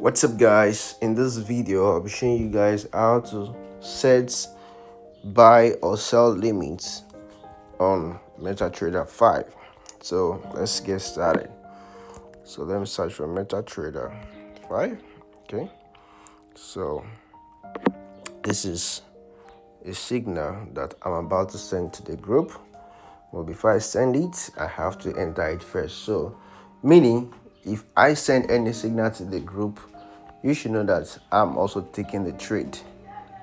What's up, guys? In this video I'll be showing you guys how to set buy or sell limits on MetaTrader 5. So let's get started. So let me search for MetaTrader 5. Okay, so this is a signal that I'm about to send to the group. Well, before I send it, I have to enter it first. So meaning if I send any signal to the group, you should know that I'm also taking the trade,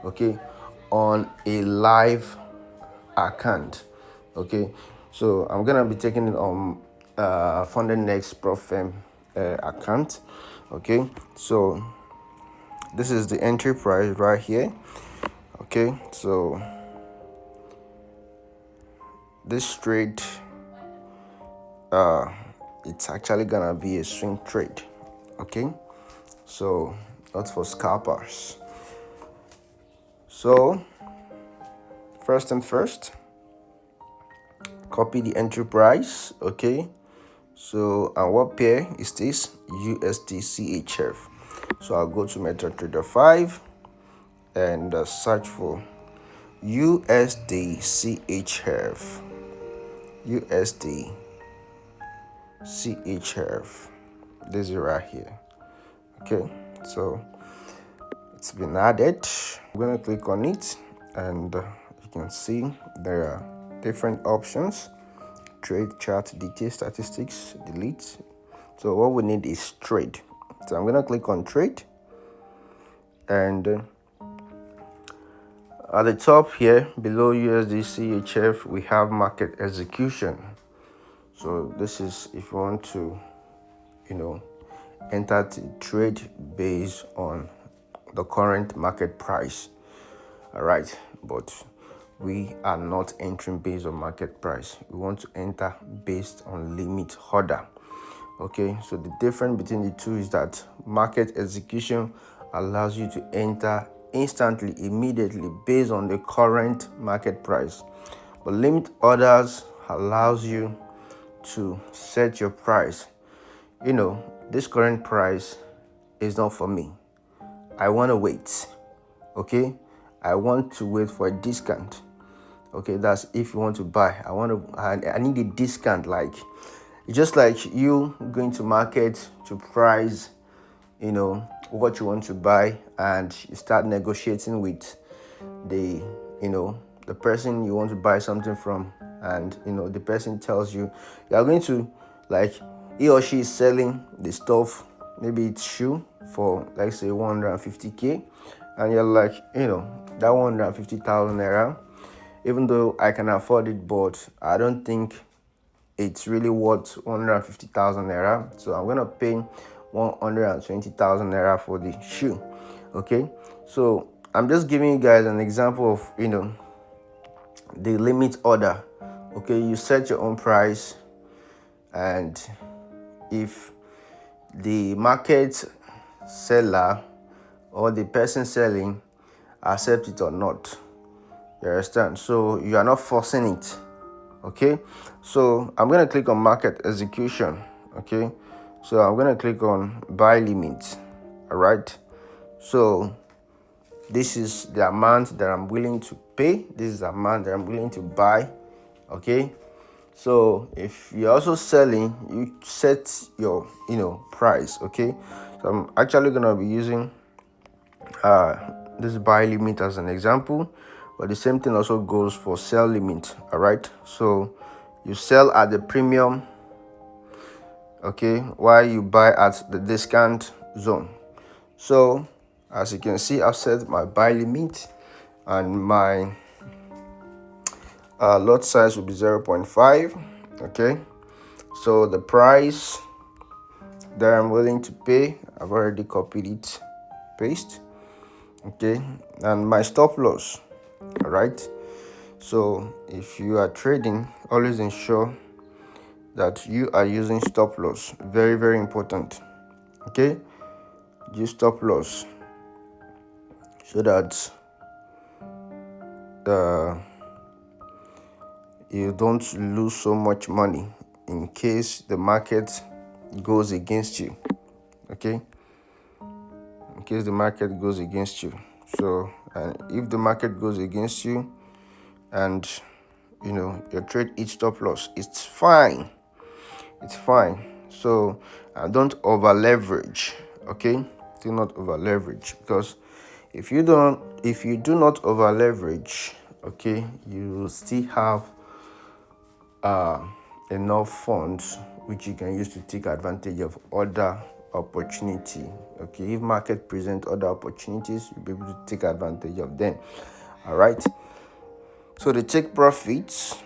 okay, on a live account. Okay, so I'm gonna be taking it on FundedNext Prop account. Okay, so this is the entry price right here. Okay, so this trade it's actually gonna be a swing trade. Okay, so not for scalpers. So first and first, copy the entry price. Okay, so and what pair is this? USD CHF. So I'll go to MetaTrader 5 and search for USD CHF. USD CHF. This is right here. Okay, so it's been added. I'm gonna click on it, and you can see there are different options: trade, chart, detail, statistics, delete. So what we need is trade. So I'm gonna click on trade, and at the top here below USD CHF we have market execution. So this is if you want to enter the trade based on the current market price. All right, but we are not entering based on market price. We want to enter based on limit order. Okay, so the difference between the two is that market execution allows you to enter instantly, immediately, based on the current market price, but limit orders allows you to set your price. This current price is not for me. I want to wait. Okay, I want to wait for a discount. Okay, that's if you want to buy. I need a discount. Like, it's just like you going to market to price what you want to buy, and you start negotiating with the the person you want to buy something from, and the person tells you are going to, like, he or she is selling the stuff, maybe it's shoe, for like say 150k, and you're like, that 150,000 naira, even though I can afford it, but I don't think it's really worth 150,000 naira, so I'm gonna pay 120,000 naira for the shoe. Okay, so I'm just giving you guys an example of the limit order. Okay, you set your own price, and if the market seller or the person selling accept it or not, you understand? So you are not forcing it. Okay, so I'm gonna click on market execution. Okay, so I'm gonna click on buy limit. All right, so this is the amount that I'm willing to pay. This is the amount that I'm willing to buy. Okay, so if you're also selling, you set your price. Okay, so I'm actually gonna be using this buy limit as an example, but the same thing also goes for sell limit. All right, so you sell at the premium, okay, while you buy at the discount zone. So as you can see, I've set my buy limit, and my lot size will be 0.5. okay, so the price that I'm willing to pay, I've already copied it, paste. Okay, and my stop loss. All right, so if you are trading, always ensure that you are using stop loss. Very, very important. Okay, use stop loss so that you don't lose so much money in case the market goes against you. Okay, in case the market goes against you. So, and if the market goes against you and your trade hits stop loss, it's fine. It's fine. So don't over leverage. Okay, do not over leverage, because if you do not over leverage, okay, you still have enough funds which you can use to take advantage of other opportunity. Okay, if market present other opportunities, you'll be able to take advantage of them. All right, so the take profits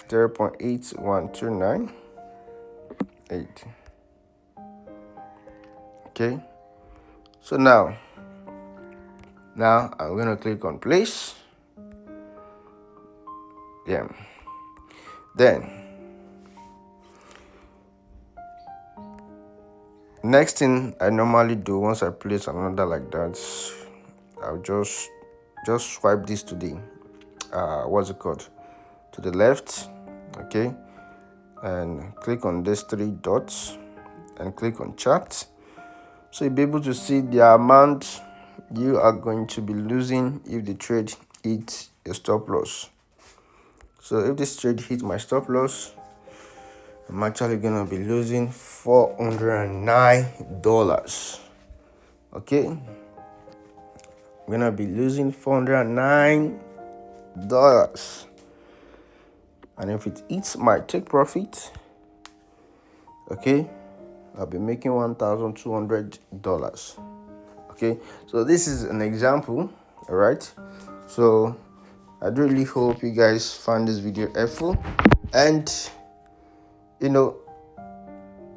0.81298. Okay, so now I'm going to click on place. Yeah, then next thing I normally do once I place another like that, I'll just swipe this to the what's it called, to the left. Okay, and click on these three dots and click on chart, so you'll be able to see the amount you are going to be losing if the trade hits your stop loss. So if this trade hits my stop loss, I'm actually gonna be losing $409. Okay, I'm gonna be losing $409. And if it hits my take profit, okay, I'll be making $1,200. Okay, so this is an example. All right, so I really hope you guys found this video helpful. And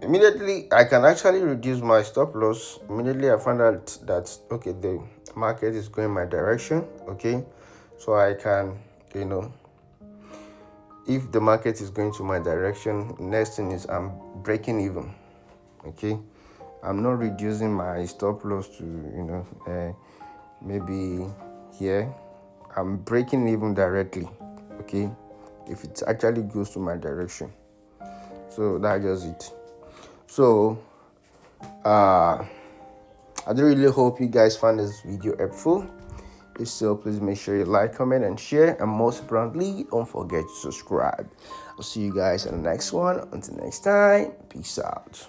immediately I can actually reduce my stop loss. Immediately I found out that okay, the market is going my direction. Okay, so I can if the market is going to my direction, next thing is I'm breaking even. Okay, I'm not reducing my stop loss to maybe here. I'm breaking even directly. Okay, if it actually goes to my direction. So that's just it. So I do really hope you guys found this video helpful. If so, please make sure you like, comment, and share, and most importantly, don't forget to subscribe. I'll see you guys in the next one. Until next time, peace out.